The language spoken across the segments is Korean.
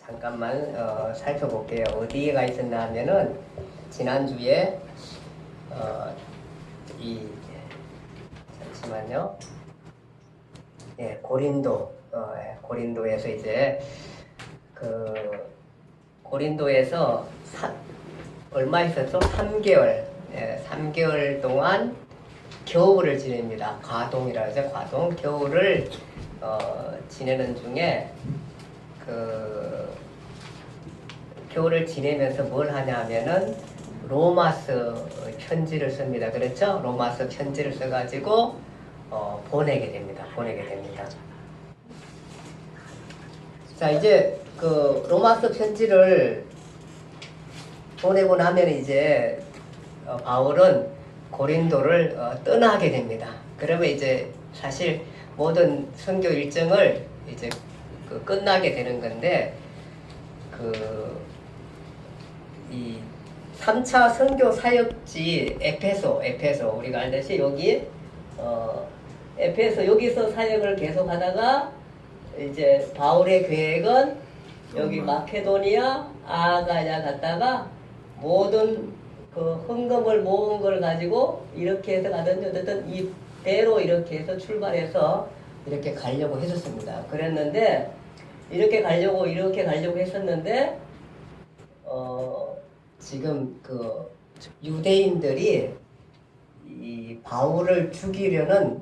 잠깐만 살펴볼게요. 어디에 가 있었나 하면은 지난주에 잠시만요. 예, 고린도에서 이제 고린도에서 얼마 있었죠? 3개월. 예, 3개월 동안 겨울을 지냅니다. 과동이라 하죠. 과동. 겨울을 지내는 중에 겨울을 지내면서 뭘 하냐 하면은 로마서 편지를 씁니다. 그렇죠? 로마서 편지를 써가지고 보내게 됩니다. 자, 이제 로마서 편지를 보내고 나면 이제 바울은 고린도를 떠나게 됩니다. 그러면 이제 사실 모든 선교 일정을 이제 끝나게 되는 건데 이 3차 선교 사역지 에페소 우리가 알듯이 여기 에페소 여기서 사역을 계속 하다가 이제 바울의 계획은 여기 마케도니아 아가야 갔다가 모든 헌금을 모은 걸 가지고 이렇게 해서 가든지 어쨌든 이 배로 이렇게 해서 출발해서 이렇게 가려고 했었습니다. 그랬는데 이렇게 가려고 했었는데 지금 유대인들이 이 바울을 죽이려는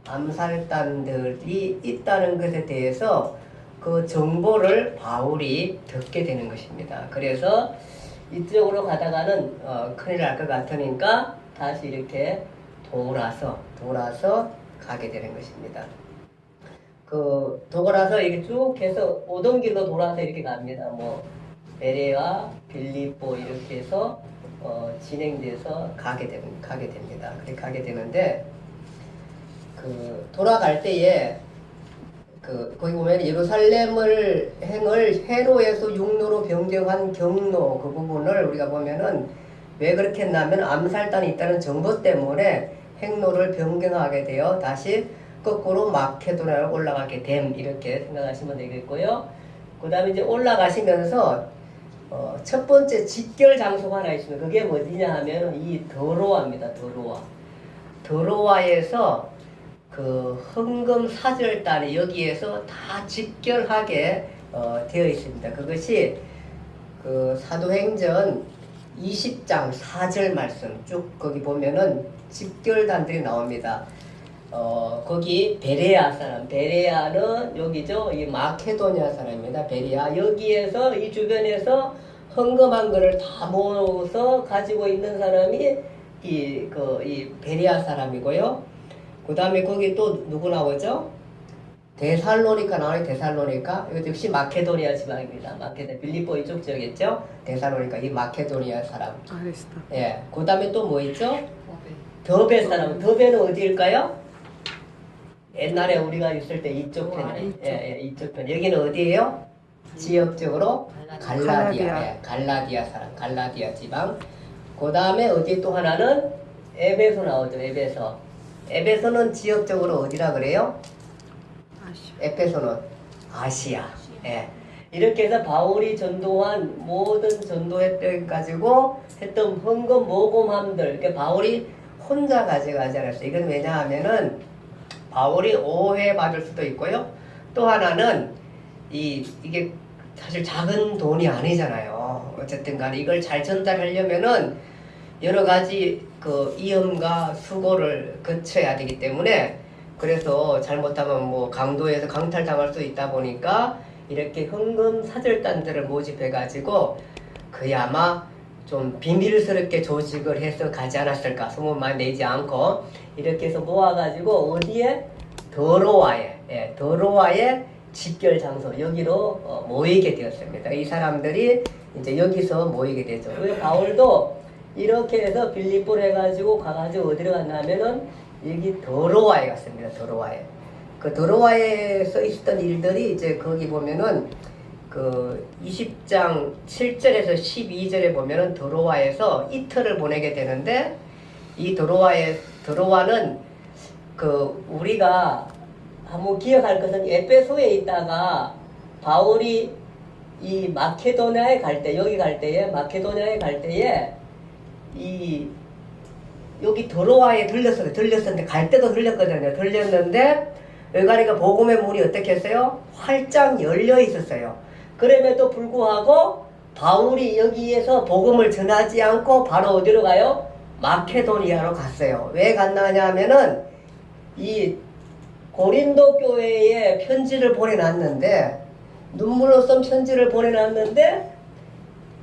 암살단들이 있다는 것에 대해서 그 정보를 바울이 듣게 되는 것입니다. 그래서 이쪽으로 가다가는 큰일 날 것 같으니까 다시 이렇게 돌아서 가게 되는 것입니다. 돌아서 이렇게 쭉 해서 오던 길로 돌아서 이렇게 갑니다. 베레아, 빌립보 이렇게 해서 진행돼서 가게 됩니다. 그렇게 가게 되는데 돌아갈 때에 거기 보면 예루살렘을 행을 회로에서 육로로 변경한 경로 그 부분을 우리가 보면은 왜 그렇게 했냐면 암살단이 있다는 정보 때문에 행로를 변경하게 되어 다시 거꾸로 마케도니아로 올라가게 됨 이렇게 생각하시면 되겠고요. 그 다음에 이제 올라가시면서 첫 번째 직결 장소가 하나 있습니다. 그게 뭐냐 하면 이 드로아입니다. 드로아에서 헌금 사절단이 여기에서 다 직결하게 되어 있습니다. 그것이 사도행전 20장 4절 말씀 쭉 거기 보면은 직결단들이 나옵니다. 거기 베레아는 여기죠. 이 마케도니아 사람입니다. 베레아 여기에서 이 주변에서 헌금한 거를 다 모아서 가지고 있는 사람이 이 베레아 사람이고요. 그 다음에 거기 또 누구 나오죠? 데살로니가 나와요. 데살로니가 이것도 역시 마케도니아 지방입니다. 빌립보 이쪽 지역이죠. 데살로니가 이 마케도니아 사람. 예. 그 다음에 또 뭐 있죠? 더베 사람. 더베는 어디일까요? 옛날에 우리가 있을 때 이쪽 편이에요. 예, 이쪽 편. 여기는 어디예요? 지역적으로 갈라디아. 예, 갈라디아 사람. 갈라디아 지방. 그 다음에 어디 또 하나는 에베소 나오죠. 에베소는 지역적으로 어디라 그래요? 에페소는 아시아. 예. 이렇게 해서 바울이 전도한 모든 전도했던 가지고 했던 헌금 모금함들 이렇게 바울이 혼자 가져가지 않았어요. 이건 왜냐하면은 바울이 오해받을 수도 있고요. 또 하나는 이게 사실 작은 돈이 아니잖아요. 어쨌든 간에 이걸 잘 전달하려면은 여러 가지 위험과 수고를 거쳐야 되기 때문에 그래서 잘못하면 강도에서 강탈당할 수 있다 보니까 이렇게 헌금 사절단들을 모집해 가지고 거의 아마 좀 비밀스럽게 조직을 해서 가지 않았을까 소문만 내지 않고 이렇게 해서 모아가지고 어디에? 드로아의 직결 장소 여기로 모이게 되었습니다. 이 사람들이 이제 여기서 모이게 되죠. 그래서 바울도 이렇게 해서 빌립보를 해가지고 가가지고 어디로 갔냐면은 여기 드로아에 갔습니다. 드로아에서 있었던 일들이 이제 거기 보면은 20장 7절에서 12절에 보면은 드로아에서 이틀을 보내게 되는데 이 드로아는 우리가 한번 기억할 것은 에베소에 있다가 바울이 이 마케도냐에 갈 때, 여기 갈 때에, 마케도냐에 갈 때에, 이, 여기 도로와에 들렸었는데, 갈 때도 들렸거든요. 들렸는데, 여기 가니까 복음의 문이 어떻게 했어요? 활짝 열려 있었어요. 그럼에도 불구하고, 바울이 여기에서 복음을 전하지 않고, 바로 어디로 가요? 마케도니아로 갔어요. 왜 갔나 하면은, 이 고린도 교회에 편지를 보내놨는데, 눈물로 쓴 편지를 보내놨는데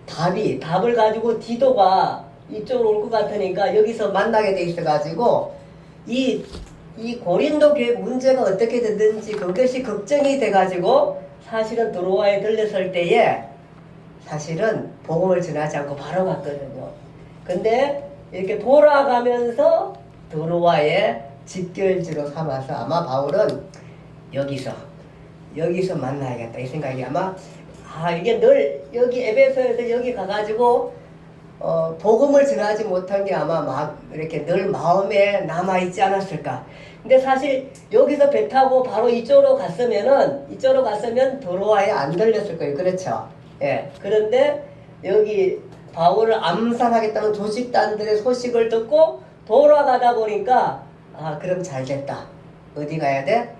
답을 가지고 디도가 이쪽으로 올 것 같으니까 여기서 만나게 돼 있어가지고 이 고린도 교회 문제가 어떻게 됐는지 그것이 걱정이 돼가지고 사실은 드로아에 들렸을 때에 사실은 복음을 전하지 않고 바로 갔거든요. 근데 이렇게 돌아가면서 드로아에 직결지로 삼아서 아마 바울은 여기서 만나야겠다 이 생각이 아마 이게 늘 여기 에베소에서 여기 가가지고 복음을 전하지 못한 게 아마 막 이렇게 늘 마음에 남아있지 않았을까. 근데 사실 여기서 배 타고 바로 이쪽으로 갔으면 도로아에 안 들렸을 거예요. 그렇죠? 예. 그런데 여기 바울을 암살하겠다는 조직단들의 소식을 듣고 돌아가다 보니까 그럼 잘 됐다. 어디 가야 돼?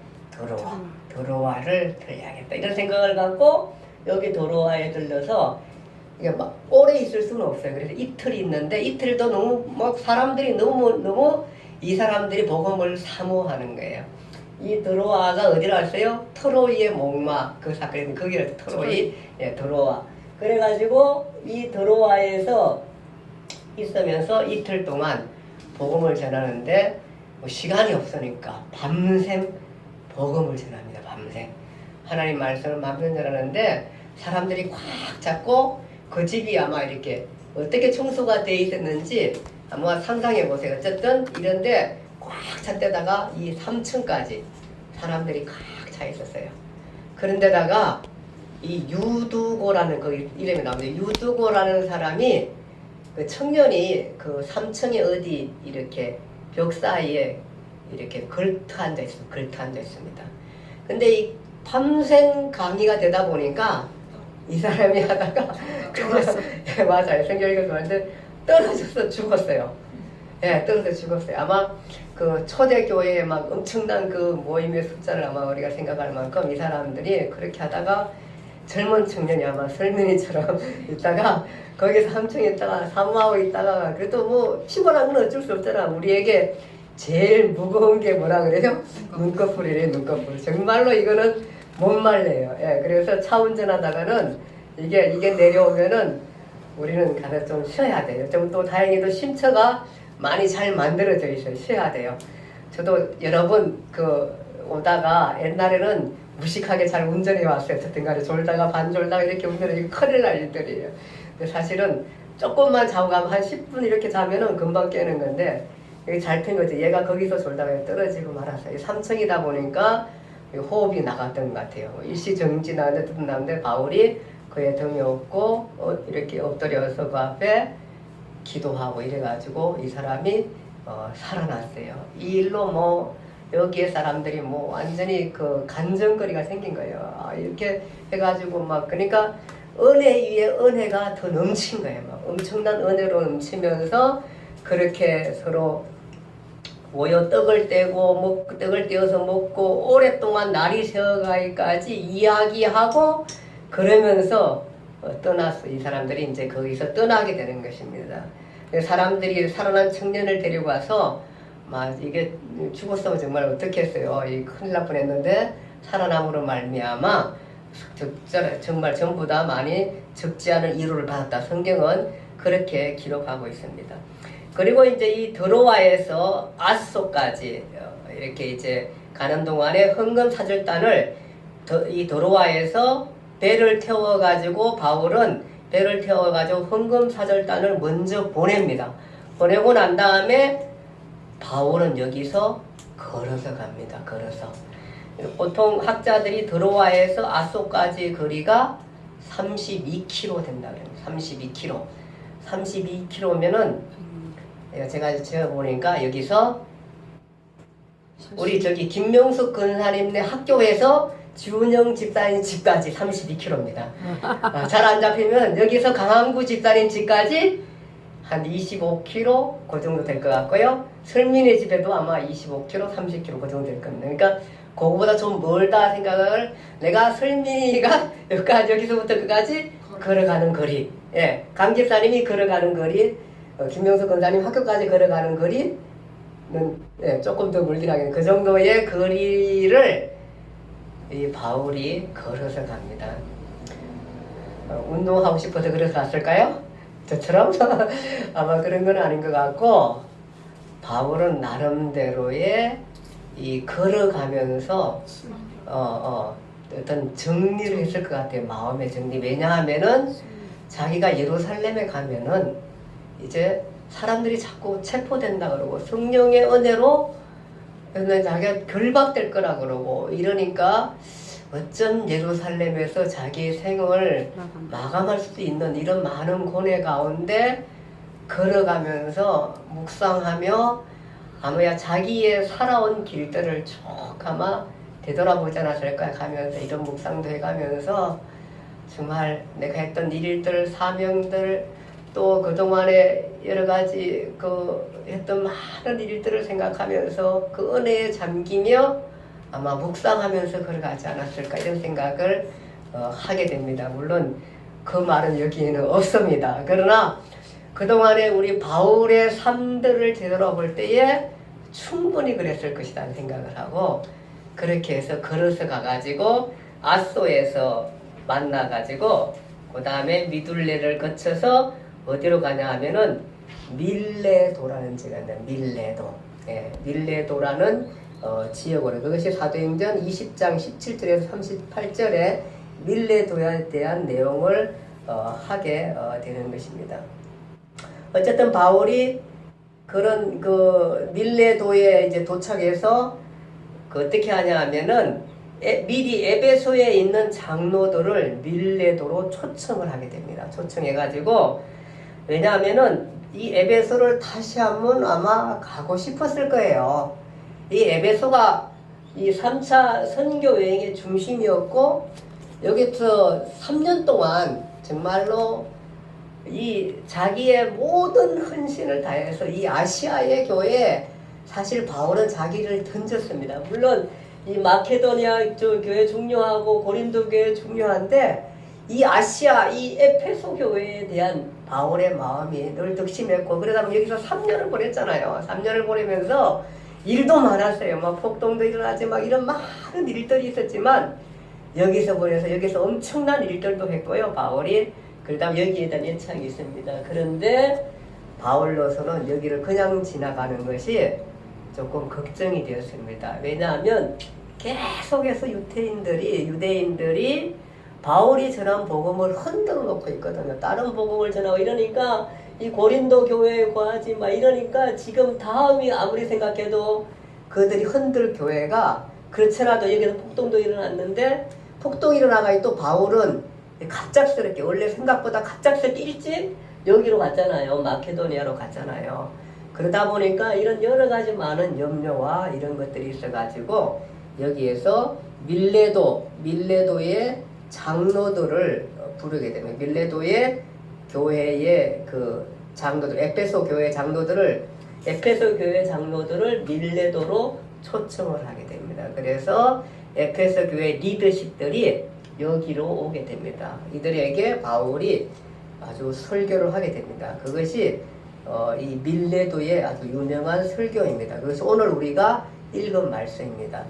도로아를 들려야겠다. 이런 생각을 갖고 여기 도로아에 들려서 이게 막 오래 있을 수는 없어요. 그래서 이틀 있는데 이틀도 너무 막 사람들이 너무 이 사람들이 복음을 사모하는 거예요. 이 도로아가 어디로 왔어요? 트로이의 목마 그 사건이 거기를 트로이 도로아. 그래가지고 이 도로아에서 있으면서 이틀 동안 복음을 전하는데 시간이 없으니까 밤샘 복음을 전합니다. 밤새 하나님 말씀을 밤새 전하는데 사람들이 꽉 잡고 그 집이 아마 이렇게 어떻게 청소가 돼 있었는지 한번 상상해 보세요. 어쨌든 이런데 꽉 찼대다가 이 3층까지 사람들이 꽉 차 있었어요. 그런데다가 이 유두고라는 그 이름이 나오는데 유두고라는 사람이 그 청년이 그 3층에 어디 이렇게 벽 사이에 이렇게 걸터 앉아 있습니다. 근데 이 밤샘 강의가 되다 보니까 이 사람이 하다가 그냥 맞아요. 성경을 읽었는데 떨어져서 죽었어요. 예, 떨어져 죽었어요. 아마 그 초대교회에 막 엄청난 그 모임의 숫자를 아마 우리가 생각할 만큼 이 사람들이 그렇게 하다가 젊은 청년이 아마 설민이처럼 있다가 거기서 3층에 있다가 사모하고 있다가 그래도 뭐 피곤한 건 어쩔 수 없잖아. 우리에게 제일 무거운 게 뭐라 그래요? 눈꺼풀이래, 눈꺼풀. 정말로 이거는 못 말려요. 예, 그래서 차 운전하다가는 이게 내려오면은 우리는 가서 좀 쉬어야 돼요. 좀 또 다행히도 쉼터가 많이 잘 만들어져 있어요. 쉬어야 돼요. 저도 여러 번 오다가 옛날에는 무식하게 잘 운전해 왔어요. 어쨌든 간에 졸다가 반 졸다가 이렇게 운전해 큰일 날 일들이에요. 근데 사실은 조금만 자고 가면 한 10분 이렇게 자면은 금방 깨는 건데 여기 잘 튼 거지. 얘가 거기서 졸다가 떨어지고 말았어요. 3층이다 보니까 호흡이 나갔던 것 같아요. 일시정지 나는데 바울이 그의 등에 업고 이렇게 엎드려서 그 앞에 기도하고 이래가지고 이 사람이 살아났어요. 이 일로 여기에 사람들이 완전히 그 간증거리가 생긴 거예요. 이렇게 해가지고 그러니까 은혜 위에 은혜가 더 넘친 거예요. 엄청난 은혜로 넘치면서 그렇게 서로 모여 떡을 떼고 떡을 떼어서 먹고 오랫동안 날이 새어가기까지 이야기하고 그러면서 떠났어. 이 사람들이 이제 거기서 떠나게 되는 것입니다. 사람들이 살아난 청년을 데리고 와서 이게 죽었으면 정말 어떻게 했어요. 큰일 날 뻔했는데 살아남으로 말미암아 정말 전부 다 많이 적지 않은 위로를 받았다. 성경은 그렇게 기록하고 있습니다. 그리고 이제 이 드로아에서 아소까지 이렇게 이제 가는 동안에 헌금 사절단을 이 드로아에서 배를 태워가지고 바울은 배를 태워가지고 헌금 사절단을 먼저 보냅니다. 보내고 난 다음에 바울은 여기서 걸어서 갑니다. 걸어서. 보통 학자들이 드로아에서 아소까지 거리가 32km 된다 그래요. 32km. 32km면은 제가 보니까 여기서 우리 김명숙 근사님네 학교에서 주은영 집사님 집까지 32km입니다. 잘 안 잡히면 여기서 강항구 집사님 집까지 한 25km 그 정도 될 것 같고요. 설민의 집에도 아마 25km, 30km 그 정도 될 겁니다. 그러니까 그거보다 좀 멀다 생각을 내가 설민이가 여기까지 여기서부터 끝까지 걸어가는 거리, 예, 강 집사님이 걸어가는 거리, 김명석 권사님 학교까지 걸어가는 거리는 예, 조금 더 멀긴 하겠네요. 그 정도의 거리를 이 바울이 걸어서 갑니다. 운동하고 싶어서 걸어서 갔을까요? 저처럼? 아마 그런 건 아닌 것 같고, 바울은 나름대로의 이 걸어가면서 어떤 정리를 했을 것 같아요. 마음의 정리. 왜냐하면은 자기가 예루살렘에 가면은 이제 사람들이 자꾸 체포된다 그러고 성령의 은혜로 자기가 결박될 거라 그러고 이러니까 어쩜 예루살렘에서 자기의 생을 마감할 수도 있는 이런 많은 고뇌 가운데 걸어가면서 묵상하며 아마야 자기의 살아온 길들을 쭉 아마 되돌아보지 않았을까 가면서 이런 묵상도 해가면서 정말 내가 했던 일들, 사명들 또 그동안에 여러 가지 했던 많은 일들을 생각하면서 그 은혜에 잠기며 아마 묵상하면서 걸어가지 않았을까 이런 생각을 하게 됩니다. 물론 그 말은 여기에는 없습니다. 그러나 그동안에 우리 바울의 삶들을 되돌아볼 때에 충분히 그랬을 것이라는 생각을 하고 그렇게 해서 걸어서 가가지고 아소에서 만나가지고 그 다음에 미둘레를 거쳐서 어디로 가냐 하면은 밀레도라는 지역이 있는데 밀레도, 예, 밀레도라는 지역으로 그것이 사도행전 20장 17절에서 38절에 밀레도에 대한 내용을 하게 되는 것입니다. 어쨌든 바울이 그런 밀레도에 이제 도착해서 어떻게 하냐 하면은 미리 에베소에 있는 장로들을 밀레도로 초청을 하게 됩니다. 초청해가지고 왜냐하면은 이 에베소를 다시 한번 아마 가고 싶었을 거예요. 이 에베소가 이 3차 선교 여행의 중심이었고 여기서 3년 동안 정말로 이 자기의 모든 헌신을 다해서 이 아시아의 교회에 사실 바울은 자기를 던졌습니다. 물론 이 마케도니아 교회 중요하고 고린도 교회 중요한데 이 아시아 이 에페소 교회에 대한 바울의 마음이 늘 득심했고 그러다 보면 여기서 3년을 보냈잖아요. 3년을 보내면서 일도 많았어요. 막 폭동도 일어나지 막 이런 많은 일들이 있었지만 여기서 보내서 여기서 엄청난 일들도 했고요. 바울이 그러다 여기에 대한 애착이 있습니다. 그런데 바울로서는 여기를 그냥 지나가는 것이 조금 걱정이 되었습니다. 왜냐하면 계속해서 유대인들이 바울이 전한 복음을 흔들어 놓고 있거든요. 다른 복음을 전하고 이러니까 이 고린도 교회에 과하지 막 이러니까 지금 다음이 아무리 생각해도 그들이 흔들 교회가 그렇더라도 여기서 폭동도 일어났는데 폭동이 일어나가지고 또 바울은 갑작스럽게 원래 생각보다 갑작스럽게 일찍 여기로 갔잖아요. 마케도니아로 갔잖아요. 그러다 보니까 이런 여러 가지 많은 염려와 이런 것들이 있어가지고 여기에서 밀레도의 장로들을 부르게 됩니다. 밀레도의 교회의 장로들, 에페소 교회 장로들을 밀레도로 초청을 하게 됩니다. 그래서 에페소 교회 리더십들이 여기로 오게 됩니다. 이들에게 바울이 아주 설교를 하게 됩니다. 그것이 이 밀레도의 아주 유명한 설교입니다. 그래서 오늘 우리가 읽은 말씀입니다.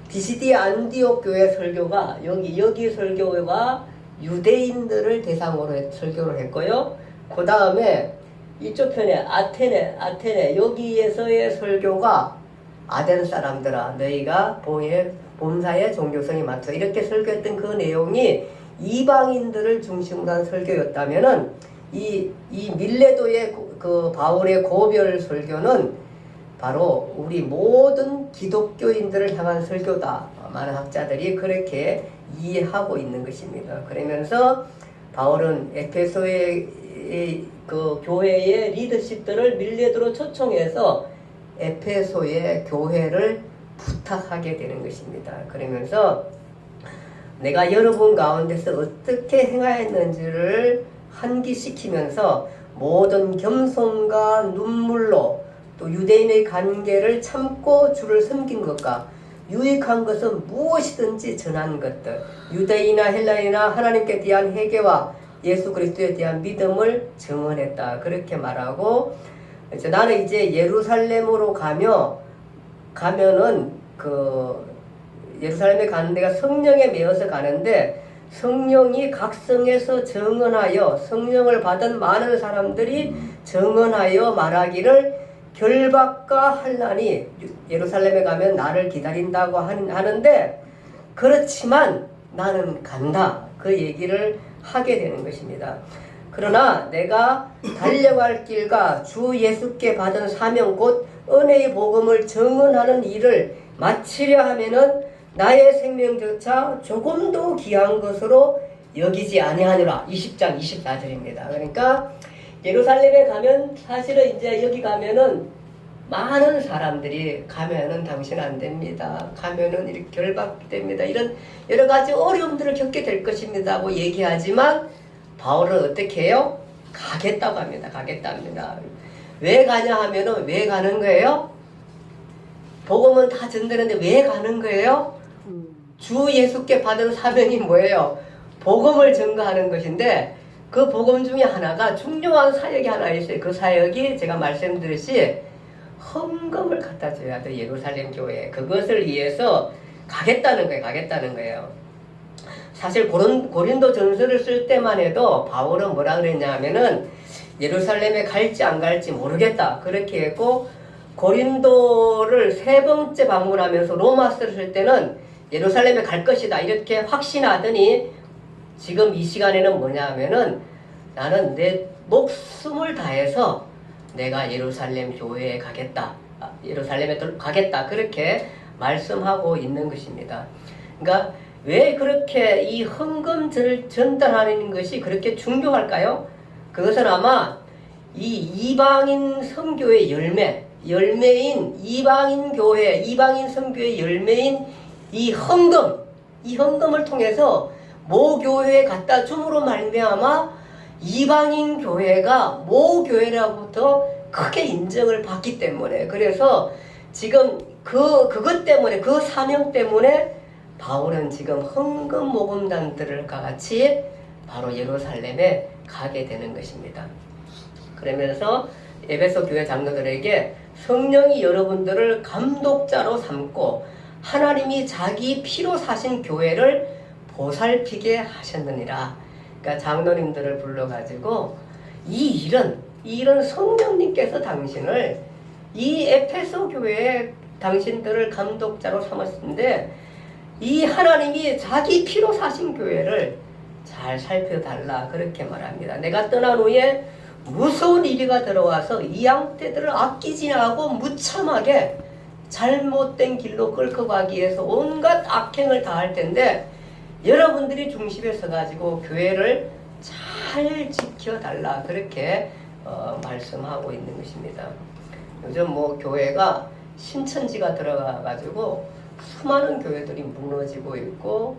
비시디 안디옥 교회 설교가 여기 설교가 유대인들을 대상으로 설교를 했고요. 그 다음에 이쪽 편에 아테네 여기에서의 설교가 아덴 사람들아 너희가 본사의 종교성이 많다 이렇게 설교했던 그 내용이 이방인들을 중심으로 한 설교였다면은 이 밀레도의 바울의 고별 설교는 바로 우리 모든 기독교인들을 향한 설교다. 많은 학자들이 그렇게 이해하고 있는 것입니다. 그러면서 바울은 에페소의 교회의 리더십들을 밀레도로 초청해서 에페소의 교회를 부탁하게 되는 것입니다. 그러면서 내가 여러분 가운데서 어떻게 행하였는지를 환기시키면서 모든 겸손과 눈물로 또 유대인의 관계를 참고 주를 섬긴 것과 유익한 것은 무엇이든지 전한 것들, 유대인이나 헬라인이나 하나님께 대한 회개와 예수 그리스도에 대한 믿음을 증언했다. 그렇게 말하고, 나는 이제 예루살렘으로 가면은 예루살렘에 가는 데가 성령에 매여서 가는데, 성령이 각 성에서 증언하여 성령을 받은 많은 사람들이 증언하여 말하기를 결박과 환난이 예루살렘에 가면 나를 기다린다고 하는데, 그렇지만 나는 간다. 그 얘기를 하게 되는 것입니다. 그러나 내가 달려갈 길과 주 예수께 받은 사명 곧 은혜의 복음을 증언하는 일을 마치려 하면은 나의 생명조차 조금도 귀한 것으로 여기지 아니하노라. 20장 24절입니다. 그러니까 예루살렘에 가면 사실은 이제 여기 가면은 많은 사람들이 가면은 당신 안 됩니다. 가면은 이렇게 결박됩니다. 이런 여러 가지 어려움들을 겪게 될 것입니다. 고 얘기하지만 바울은 어떻게 해요? 가겠다고 합니다. 가겠다 합니다. 왜 가냐 하면은 왜 가는 거예요? 복음은 다 전되는데 왜 가는 거예요? 주 예수께 받은 사명이 뭐예요? 복음을 증거하는 것인데 그 복음 중에 하나가 중요한 사역이 하나 있어요. 그 사역이 제가 말씀드렸듯이 헌금을 갖다 줘야 돼. 예루살렘 교회에. 그것을 위해서 가겠다는 거예요. 가겠다는 거예요. 사실 고린도 전서를 쓸 때만 해도 바울은 뭐라 그랬냐 하면은 예루살렘에 갈지 안 갈지 모르겠다. 그렇게 했고, 고린도를 세 번째 방문하면서 로마서를 쓸 때는 예루살렘에 갈 것이다. 이렇게 확신하더니 지금 이 시간에는 뭐냐 하면은 나는 내 목숨을 다해서 내가 예루살렘 교회에 가겠다. 예루살렘에 가겠다. 그렇게 말씀하고 있는 것입니다. 그러니까 왜 그렇게 이 헌금을 전달하는 것이 그렇게 중요할까요? 그것은 아마 이 이방인 선교의 열매인 이방인 교회, 이방인 선교의 열매인 이 헌금을 통해서 모 교회에 갖다 줌으로 말미암아 이방인 교회가 모 교회로부터 크게 인정을 받기 때문에, 그래서 지금 그것 때문에, 그 사명 때문에 바울은 지금 헌금 모금단들과 같이 바로 예루살렘에 가게 되는 것입니다. 그러면서 에베소 교회 장로들에게 성령이 여러분들을 감독자로 삼고 하나님이 자기 피로 사신 교회를 보살피게 하셨느니라. 그러니까 장로님들을 불러가지고 이 일은 성령님께서 당신을 이 에페소 교회에 당신들을 감독자로 삼았는데 이 하나님이 자기 피로 사신 교회를 잘 살펴달라. 그렇게 말합니다. 내가 떠난 후에 무서운 이리가 들어와서 이 양떼들을 아끼지 않고 무참하게 잘못된 길로 끌고 가기 위해서 온갖 악행을 다할 텐데 여러분들이 중심에 서가지고 교회를 잘 지켜달라. 그렇게 말씀하고 있는 것입니다. 요즘 뭐 교회가 신천지가 들어가가지고 수많은 교회들이 무너지고 있고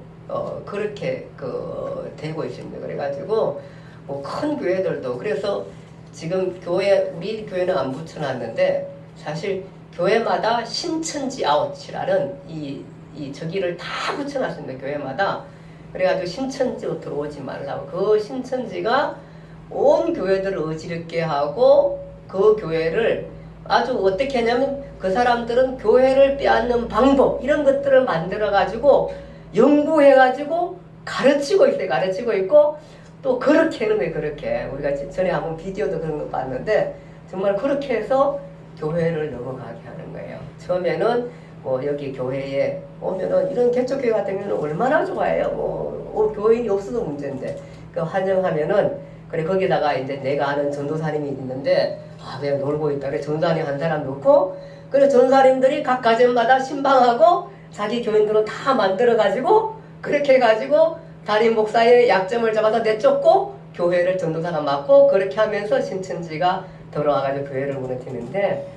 그렇게 되고 있습니다. 그래가지고 뭐 큰 교회들도, 그래서 지금 우리 교회는 안 붙여놨는데 사실 교회마다 신천지 아웃이라는 저기를 다 붙여놨습니다. 교회마다. 그래가지고 신천지로 들어오지 말라고. 그 신천지가 온 교회들을 어지럽게 하고 그 교회를 아주 어떻게 하냐면 그 사람들은 교회를 빼앗는 방법 이런 것들을 만들어가지고 연구해가지고 가르치고 있어요. 가르치고 있고 또 그렇게 하는 거예요. 그렇게 우리가 전에 한번 비디오도 그런 거 봤는데 정말 그렇게 해서 교회를 넘어가게 하는 거예요. 처음에는 뭐 여기 교회에 오면은 이런 개척교회 같은 경우는 얼마나 좋아해요. 교인이 없어도 문제인데 그 환영하면은 그래 거기다가 이제 내가 아는 전도사님이 있는데 그냥 놀고 있다. 그래 전도사님 한 사람 놓고 그래 전도사님들이 각 가정마다 신방하고 자기 교인들은 다 만들어가지고 그렇게 해가지고 담임 목사의 약점을 잡아서 내쫓고 교회를 전도사가 맡고 그렇게 하면서 신천지가 들어와가지고 교회를 무너뜨리는데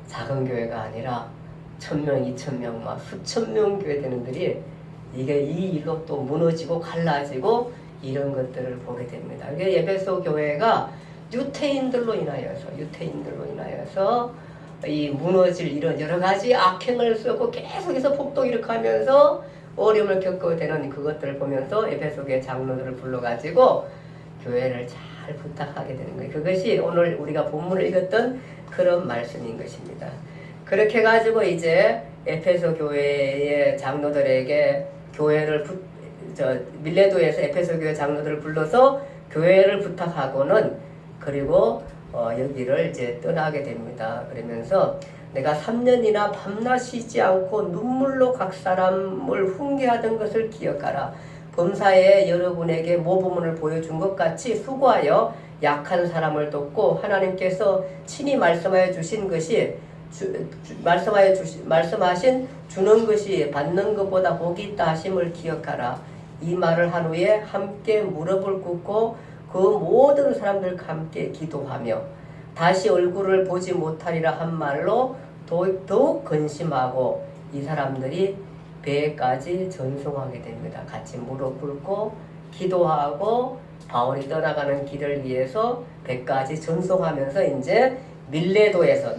작은 교회가 아니라 1000명, 2000명, 막 수천 명 교회 되는들이 이게 이 일로 또 무너지고 갈라지고 이런 것들을 보게 됩니다. 이게 에베소 교회가 유태인들로 인하여서 이 무너질 이런 여러 가지 악행을 쓰고 계속해서 폭동 일으키면서 어려움을 겪게 되는 그것들을 보면서 에베소 교회 장로들을 불러가지고 교회를 잘 부탁하게 되는 거예요. 그것이 오늘 우리가 본문을 읽었던 그런 말씀인 것입니다. 그렇게 가지고 이제 에베소 교회의 장로들에게 교회를 밀레도에서 에베소 교회 장로들을 불러서 교회를 부탁하고는 그리고 여기를 이제 떠나게 됩니다. 그러면서 내가 3년이나 밤낮 쉬지 않고 눈물로 각 사람을 훈계하던 것을 기억하라. 범사에 여러분에게 모범을 보여준 것 같이 수고하여 약한 사람을 돕고 하나님께서 친히 말씀하여 주신 것이 말씀하신 주는 것이 받는 것보다 복이 있다 하심을 기억하라. 이 말을 한 후에 함께 무릎을 꿇고 그 모든 사람들과 함께 기도하며 다시 얼굴을 보지 못하리라 한 말로 더욱 근심하고 이 사람들이 배까지 전송하게 됩니다. 같이 무릎 꿇고 기도하고 바울이 떠나가는 길을 위해서 배까지 전송하면서 이제 밀레도에서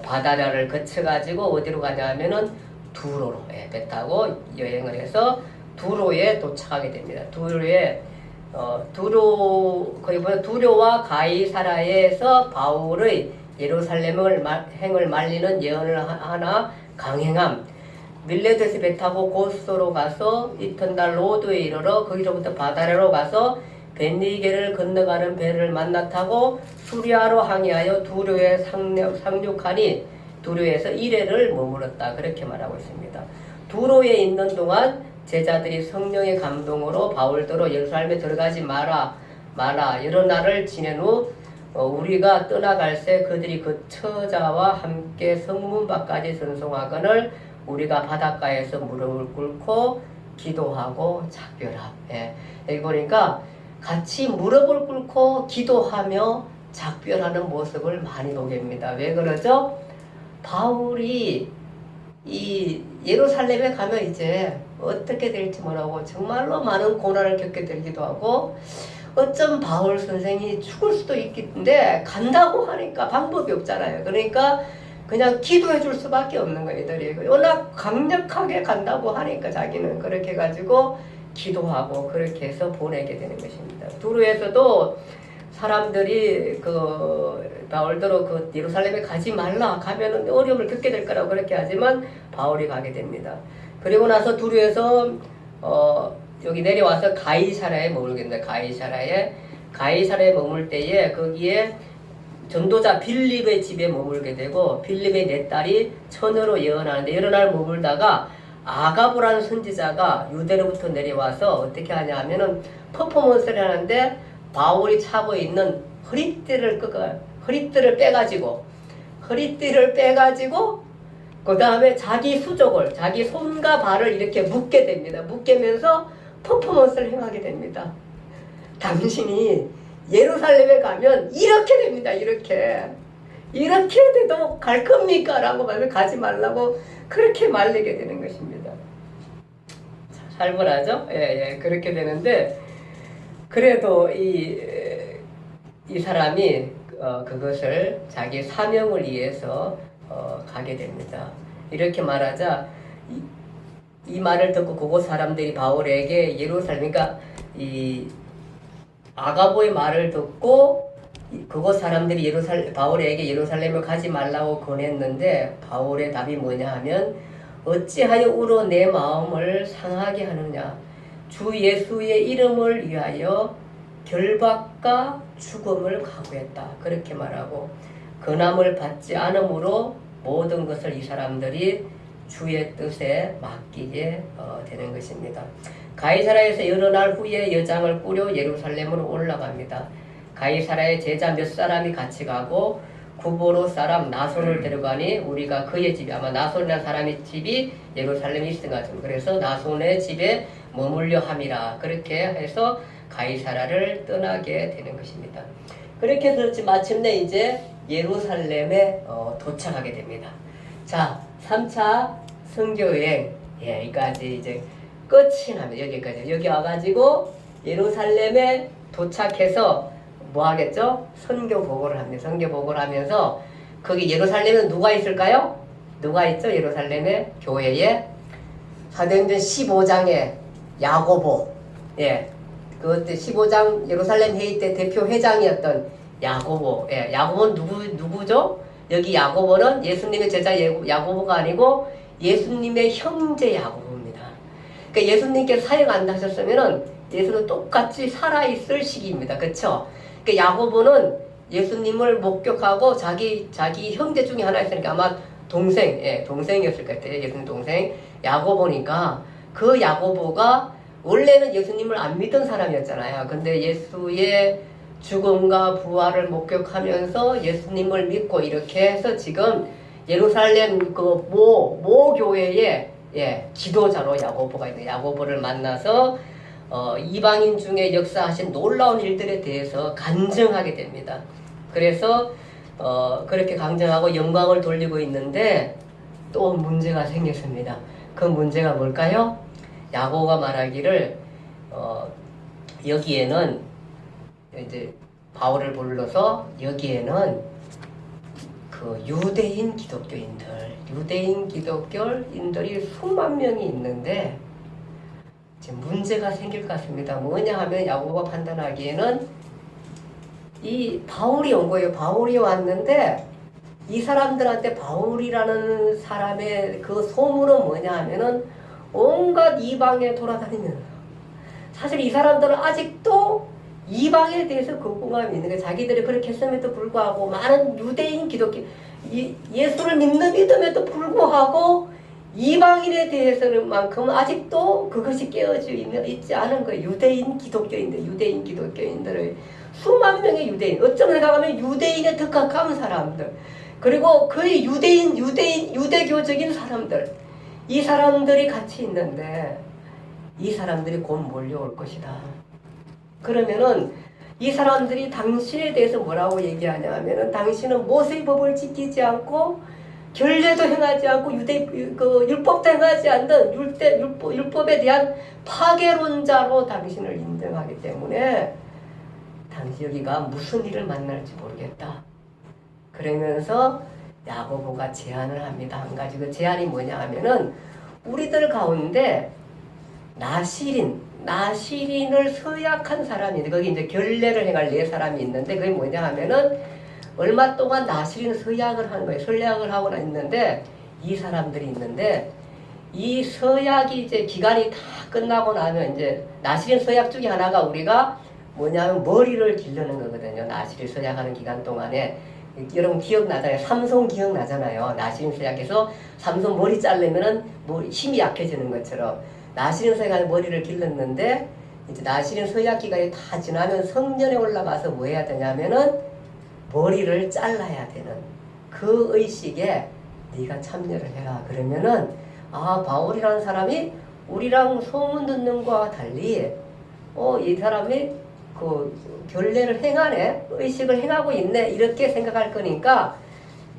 바다를 거쳐가지고 어디로 가냐면은 두로로 배 타고 여행을 해서 두로에 도착하게 됩니다. 두로와 가이사라에서 바울의 예루살렘을 행을 말리는 예언을 하나 강행함. 밀레도에서 배 타고 고스로 가서 이튿날 로드에 이르러 거기서부터 바다로 가서 벤니게를 건너가는 배를 만나 타고 수리아로 항해하여 두로에 상륙하니 두로에서 1회를 머물렀다. 그렇게 말하고 있습니다. 두로에 있는 동안 제자들이 성령의 감동으로 바울더러 예루살렘에 들어가지 마라 여러 날을 지낸 후 우리가 떠나갈새 그들이 그 처자와 함께 성문 밖까지 전송하거늘 우리가 바닷가에서 무릎을 꿇고 기도하고 작별함. 여기 보니까 같이 무릎을 꿇고 기도하며 작별하는 모습을 많이 보게 됩니다. 왜 그러죠? 바울이 이 예루살렘에 가면 이제 어떻게 될지 모르고 정말로 많은 고난을 겪게 되기도 하고 어쩜 바울 선생이 죽을 수도 있겠는데 간다고 하니까 방법이 없잖아요. 그러니까 그냥 기도해 줄 수밖에 없는 거예요. 애들이 워낙 강력하게 간다고 하니까 자기는 그렇게 해가지고 기도하고 그렇게 해서 보내게 되는 것입니다. 두루에서도 사람들이 바울더러 예루살렘에 가지 말라 가면은 어려움을 겪게 될 거라고 그렇게 하지만 바울이 가게 됩니다. 그리고 나서 두루에서 여기 내려와서 가이사라에 머물게 됩니다. 가이사라에 머물 때에 거기에 전도자 빌립의 집에 머물게 되고 빌립의 네 딸이 처녀로 예언하는데 여러 날 머물다가 아가보라는 선지자가 유대로부터 내려와서 어떻게 하냐 하면은 퍼포먼스를 하는데 바울이 차고 있는 허리띠를 빼가지고 그 다음에 자기 수족을 자기 손과 발을 이렇게 묶게 됩니다. 묶이면서 퍼포먼스를 행하게 됩니다. 당신이 예루살렘에 가면 이렇게 됩니다. 이렇게 돼도 갈 겁니까? 라고 말하면 가지 말라고 그렇게 말리게 되는 것입니다. 살벌하죠? 예, 그렇게 되는데 그래도 이 사람이 그것을 자기 사명을 위해서 가게 됩니다. 이렇게 말하자 이 말을 듣고 그곳 사람들이 바울에게 예루살렘, 그러니까 이 아가보의 말을 듣고 그곳 사람들이 바울에게 예루살렘을 가지 말라고 권했는데 바울의 답이 뭐냐 하면 어찌하여 우로 내 마음을 상하게 하느냐. 주 예수의 이름을 위하여 결박과 죽음을 각오했다. 그렇게 말하고 근함을 받지 않으므로 모든 것을 이 사람들이 주의 뜻에 맡기게 되는 것입니다. 가이사라에서 여러 날 후에 여장을 꾸려 예루살렘으로 올라갑니다. 가이사라의 제자 몇 사람이 같이 가고 구보로 사람 나손을 데려가니 우리가 그의 집이 아마 나손이라는 사람의 집이 예루살렘에 있은 것 같습니다. 그래서 나손의 집에 머물려 함이라. 그렇게 해서 가이사라를 떠나게 되는 것입니다. 그렇게 해서 마침내 이제 예루살렘에 도착하게 됩니다. 자, 3차 선교여행 예, 여기까지 이제 끝이 나면 여기까지. 여기 와가지고 예루살렘에 도착해서 뭐 하겠죠? 선교 보고를 합니다. 선교 보고를 하면서 거기 예루살렘에 누가 있을까요? 누가 있죠? 예루살렘에 교회에 사도행전 15장에 야고보, 예, 그때 15장 예루살렘 회의 때 대표 회장이었던 야고보, 예, 야고보는 누구죠? 여기 야고보는 예수님의 제자 야고보가 아니고 예수님의 형제 야고보입니다. 그러니까 예수님께서 사역 안 하셨으면은 예수는 똑같이 살아있을 시기입니다. 그쵸? 그러니까 야고보는 예수님을 목격하고 자기 형제 중에 하나 있으니까 아마 동생, 예, 동생이었을 것 같아요. 예수님 동생. 야고보니까 그 야고보가 원래는 예수님을 안 믿던 사람이었잖아요. 근데 예수의 죽음과 부활을 목격하면서 예수님을 믿고 이렇게 해서 지금 예루살렘 그 모 교회에, 예, 지도자로 야고보가 있는 야고보를 만나서 이방인 중에 역사하신 놀라운 일들에 대해서 간증하게 됩니다. 그래서 그렇게 강정하고 영광을 돌리고 있는데 또 문제가 생겼습니다. 그 문제가 뭘까요? 야고보가 말하기를 여기에는 이제 바울을 불러서 여기에는 그 유대인 기독교인들이 수만 명이 있는데 지금 문제가 생길 것 같습니다. 뭐냐 하면 야고보가 판단하기에는 이 바울이 온 거예요. 바울이 왔는데 이 사람들한테 바울이라는 사람의 그 소문은 뭐냐 하면은 온갖 이방에 돌아다니는, 사실 이 사람들은 아직도 이방에 대해서 거부감이 있는 거예요. 자기들이 그렇게 했음에도 불구하고 많은 유대인 기독교 예수를 믿음에도 불구하고 이방인에 대해서는 만큼 아직도 그것이 깨어져 있지 않은 거예요. 유대인 기독교인들을 수만 명의 유대인, 어쩌면 생각하면 유대인에 더 가까운 사람들, 그리고 거의 유대교적인 사람들, 이 사람들이 같이 있는데 이 사람들이 곧 몰려올 것이다. 그러면은 이 사람들이 당신에 대해서 뭐라고 얘기하냐 하면은 당신은 모세의 법을 지키지 않고 결례도 행하지 않고 율법도 행하지 않는 율법에 대한 파괴론자로 당신을 인정하기 때문에 당시 여기가 무슨 일을 만날지 모르겠다. 그러면서 야고보가 제안을 합니다. 한 가지. 그 제안이 뭐냐 하면은 우리들 가운데 나시린을 서약한 사람이 있는데 거기 이제 결례를 행할 네 사람이 있는데 그게 뭐냐 하면은 얼마 동안 나시린 서약을 한 거예요. 서약을 하고 있는데 이 사람들이 있는데 이 서약이 이제 기간이 다 끝나고 나면 이제 나시린 서약 중에 하나가 우리가 뭐냐면 머리를 기르는 거거든요. 나시린 서약하는 기간 동안에 여러분 기억나잖아요. 삼손 기억나잖아요. 나시린 서약에서 삼손 머리 자르면은 힘이 약해지는 것처럼 나시린 서약하는 머리를 길렀는데 이제 나시린 서약 기간이 다 지나면 성전에 올라가서 뭐 해야 되냐면은 머리를 잘라야 되는 그 의식에 네가 참여를 해라. 그러면은 바울이라는 사람이 우리랑 소문 듣는 거와 달리 이 사람이 그 결례를 행하네, 의식을 행하고 있네, 이렇게 생각할 거니까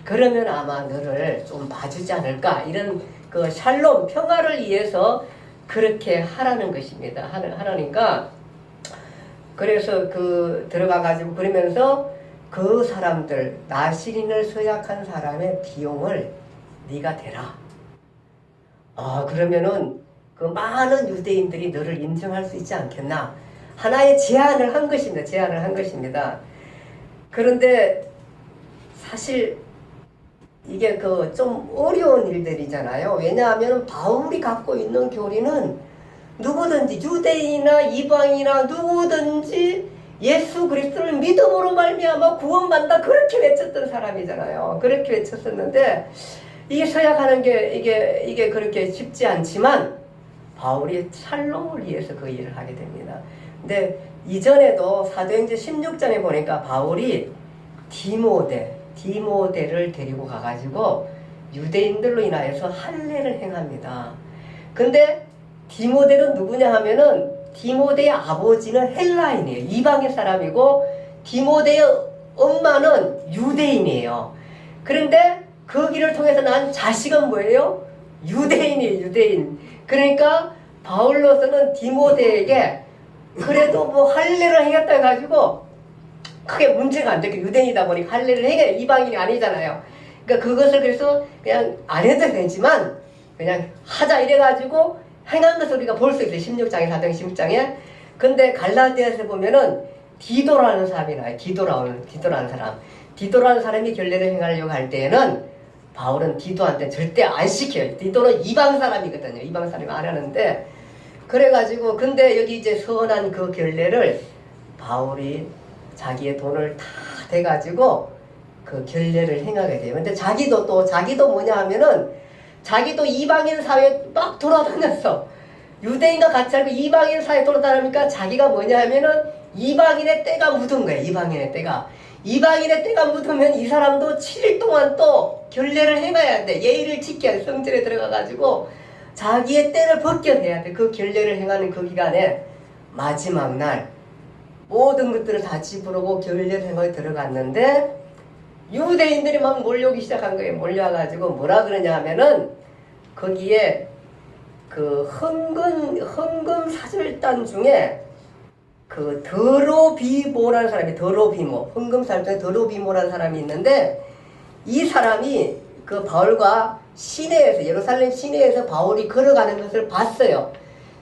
그러면 아마 너를 좀 봐주지 않을까, 이런 그 샬롬 평화를 위해서 그렇게 하라는 것입니다. 하라니까 그래서 들어가가지고 그러면서 그 사람들 나시린을 서약한 사람의 비용을 네가 대라. 그러면은 그 많은 유대인들이 너를 인정할 수 있지 않겠나. 하나의 제안을 한 것입니다. 그런데 사실 이게 좀 어려운 일들이잖아요. 왜냐하면 바울이 갖고 있는 교리는 누구든지 유대인이나 이방이나 누구든지 예수 그리스도를 믿음으로 말미암아 구원받는다, 그렇게 외쳤던 사람이잖아요. 그렇게 외쳤었는데 이 서약하는 게 이게 그렇게 쉽지 않지만 바울이 샬롬을 위해서 그 일을 하게 됩니다. 근데 이전에도 사도행전 16장에 보니까 바울이 디모데를 데리고 가가지고 유대인들로 인하여서 할례를 행합니다. 근데 디모데는 누구냐 하면은 디모데의 아버지는 헬라인이에요. 이방의 사람이고 디모데의 엄마는 유대인이에요. 그런데 그 길을 통해서 난 자식은 뭐예요? 유대인이에요. 유대인. 그러니까 바울로서는 디모데에게 그래도 뭐 할례를 행했다 해가지고 크게 문제가 안 되게 유대인이다 보니까 할례를 행해 이방인이 아니잖아요. 그러니까 그것을 그래서 그냥 안 해도 되지만 그냥 하자 이래가지고 행한 것을 우리가 볼 수 있어요. 16장에 4장 16장에. 근데 갈라디아에서 보면은 디도라는 사람이 나와요. 디도라는 사람. 디도라는 사람이 결례를 행하려고 할 때에는 바울은 디도한테 절대 안 시켜요. 디도는 이방 사람이거든요. 이방 사람이 안 하는데 그래가지고 근데 여기 이제 선한 그 결례를 바울이 자기의 돈을 다 대가지고 그 결례를 행하게 돼요. 근데 자기도 뭐냐 하면은 자기도 이방인 사회에 막 돌아다녔어. 유대인과 같이 살고 이방인 사회에 돌아다니니까 자기가 뭐냐 하면은 이방인의 때가 묻은 거예요. 이방인의 때가. 이방인의 때가 묻으면 이 사람도 7일 동안 또 결례를 행해야 돼. 예의를 지켜야 돼. 성전에 들어가가지고 자기의 때를 벗겨내야 돼. 그 결례를 행하는 그 기간에 마지막 날 모든 것들을 다 짚으려고 결례를 행하러 들어갔는데 유대인들이 막 몰려오기 시작한 거예요. 몰려와가지고 뭐라 그러냐 하면은 거기에 그 헌금 사절단 중에 그 더로비모라는 사람이 헌금 사절단에 더로비모라는 사람이 있는데 이 사람이 그 바울과 시내에서 예루살렘 시내에서 바울이 걸어가는 것을 봤어요.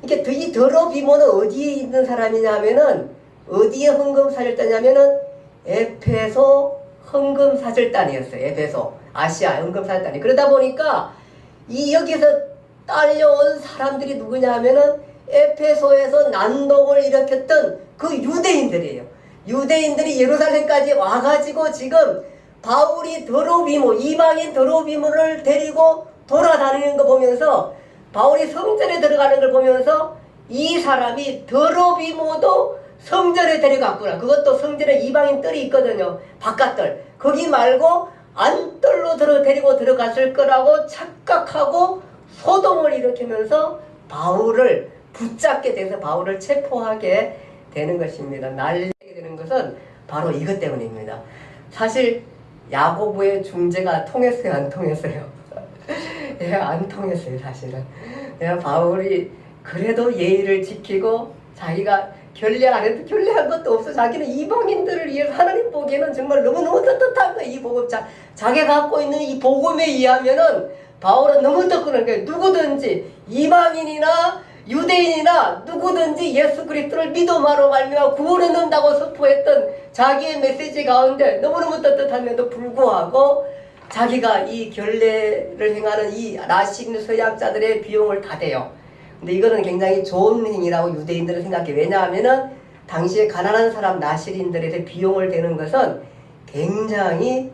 이게 이 더로비모는 어디에 있는 사람이냐면은 어디에 헌금 사절단이냐면은 에페소 헌금 사절단이었어요. 에페소 아시아 헌금 사절단이. 그러다 보니까 이 여기서 딸려온 사람들이 누구냐 하면은 에페소에서 난동을 일으켰던 그 유대인들이에요. 유대인들이 예루살렘까지 와가지고 지금 바울이 더로비모 이방인 더로비모를 데리고 돌아다니는 거 보면서 바울이 성전에 들어가는 걸 보면서 이 사람이 더로비모도 성전에 데려갔구나. 그것도 성전에 이방인 뜰이 있거든요. 바깥뜰. 거기 말고 안뜰로 데리고 들어갔을 거라고 착각하고 소동을 일으키면서 바울을 붙잡게 돼서 바울을 체포하게 되는 것입니다. 날리게 되는 것은 바로 이것 때문입니다. 사실 야고보의 중재가 통했어요? 안 통했어요? 예, 안 통했어요. 사실은. 예, 바울이 그래도 예의를 지키고 자기가 결례 안 해도 결례한 것도 없어. 자기는 이방인들을 위해서 하나님 보기에는 정말 너무너무 떳떳한 거야. 이 복음. 자기가 갖고 있는 이 복음에 의하면은 바울은 너무 떳떳한 거야. 누구든지 이방인이나 유대인이나 누구든지 예수 그리스도를 믿음으로 말미암아 구원을 얻는다고 선포했던 자기의 메시지 가운데 너무너무 떳떳함에도 불구하고 자기가 이 결례를 행하는 이 라식 서약자들의 비용을 다 대요. 근데 이거는 굉장히 좋은 행위라고 유대인들은 생각해. 왜냐하면은 당시에 가난한 사람 나실인들에게 비용을 대는 것은 굉장히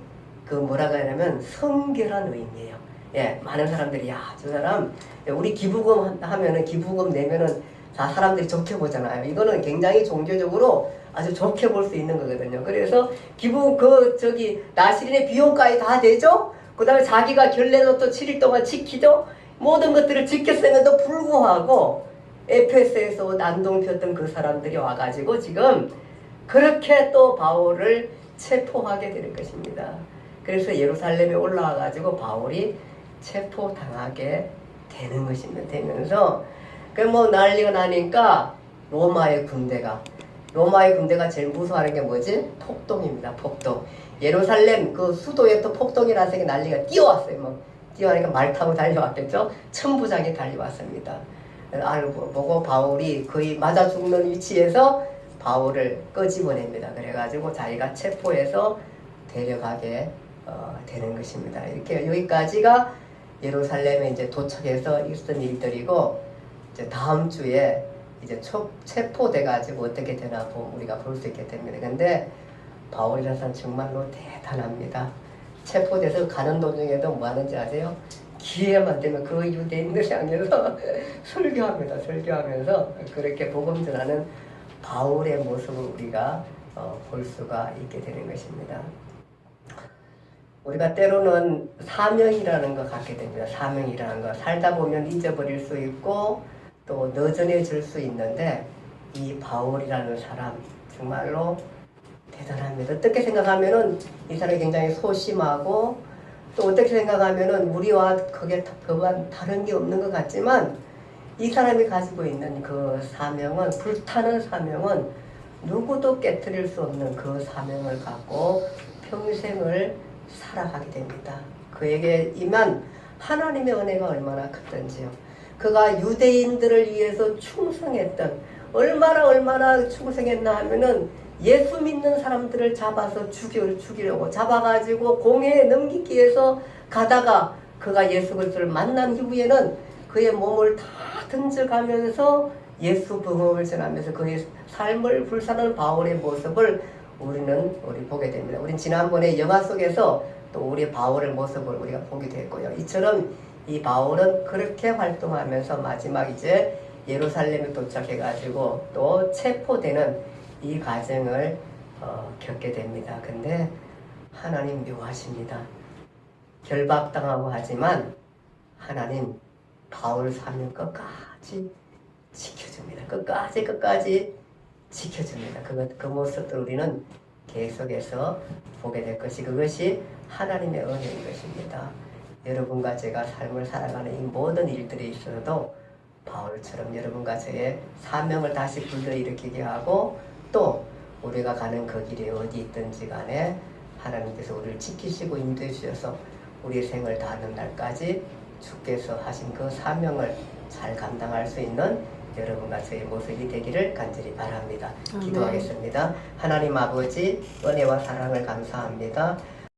그 뭐라고 하냐면 성결한 의미예요. 예, 많은 사람들이 야, 저 사람 우리 기부금 하면은 기부금 내면은 다 사람들이 좋게 보잖아요. 이거는 굉장히 종교적으로 아주 좋게 볼 수 있는 거거든요. 그래서 기부 나실인의 비용까지 다 되죠. 그다음에 자기가 결례도 또 7일 동안 지키죠. 모든 것들을 지켰음에도 불구하고 에페소에서 난동 폈던 그 사람들이 와가지고 지금 그렇게 또 바울을 체포하게 되는 것입니다. 그래서 예루살렘에 올라와가지고 바울이 체포당하게 되는 것입니다. 되면서 그 뭐 난리가 나니까 로마의 군대가 제일 무서워하는 게 뭐지? 폭동입니다. 폭동. 예루살렘 그 수도에 또 폭동이라서 난리가 뛰어왔어요. 뭐 뛰어가니까 말 타고 달려왔겠죠. 천부장이 달려왔습니다. 알고 보고 바울이 거의 맞아 죽는 위치에서 바울을 끄집어냅니다. 그래가지고 자기가 체포해서 데려가게 되는 것입니다. 이렇게 여기까지가 예루살렘에 이제 도착해서 있었던 일들이고 이제 다음 주에 이제 체포돼가지고 어떻게 되나 우리가 볼 수 있게 됩니다. 근데 바울이라는 사람 정말로 대단합니다. 체포돼서 가는 도중에도 뭐 하는지 아세요? 기회만 되면 그 유대인들 향해서 설교하면서 그렇게 복음 전하는 바울의 모습을 우리가 볼 수가 있게 되는 것입니다. 우리가 때로는 사명이라는 거 갖게 됩니다. 사명이라는 거. 살다 보면 잊어버릴 수 있고 또 너전해질 수 있는데 이 바울이라는 사람 정말로 대단합니다. 어떻게 생각하면은 이 사람이 굉장히 소심하고 또 어떻게 생각하면은 우리와 그게 다른 게 없는 것 같지만 이 사람이 가지고 있는 그 사명은, 불타는 사명은 누구도 깨뜨릴 수 없는 그 사명을 갖고 평생을 살아가게 됩니다. 그에게 임한 하나님의 은혜가 얼마나 크던지요. 그가 유대인들을 위해서 충성했던, 얼마나 충성했나 하면은 예수 믿는 사람들을 잡아서 죽이려고 잡아가지고 공회에 넘기기 위해서 가다가 그가 예수 그리스도를 만난 이후에는 그의 몸을 다 던져가면서 예수 복음을 전하면서 그의 삶을 불사는 바울의 모습을 우리 보게 됩니다. 우린 지난번에 영화 속에서 또 우리 바울의 모습을 우리가 보기도 했고요. 이처럼 이 바울은 그렇게 활동하면서 마지막 이제 예루살렘에 도착해가지고 또 체포되는 이 과정을 겪게 됩니다. 근데 하나님 묘하십니다. 결박당하고 하지만 하나님 바울 사명 끝까지 지켜줍니다. 끝까지 지켜줍니다. 그 모습을 우리는 계속해서 보게 될 것이, 그것이 하나님의 은혜인 것입니다. 여러분과 제가 삶을 살아가는 이 모든 일들에 있어서도 바울처럼 여러분과 저의 사명을 다시 불러일으키게 하고, 또 우리가 가는 그 길에 어디 있든지 간에 하나님께서 우리를 지키시고 인도해 주셔서 우리 생을 다하는 날까지 주께서 하신 그 사명을 잘 감당할 수 있는 여러분과 저의 모습이 되기를 간절히 바랍니다. 기도하겠습니다. 하나님 아버지, 은혜와 사랑을 감사합니다.